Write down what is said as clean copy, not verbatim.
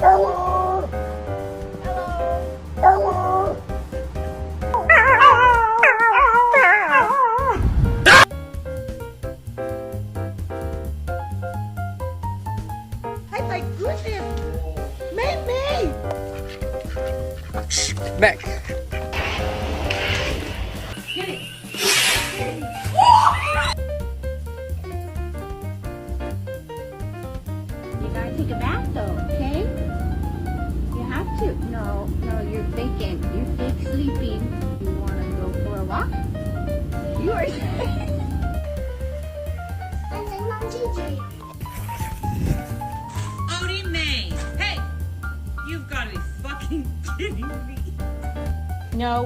My goodness! Mimi! Shh, Mac. You gotta take a bath though, okay? You have to. No, you're thinking. You're big sleeping. You wanna go for a walk? You are. And then Mom Gigi. Odie May. Hey, you've got to be fucking kidding me. No.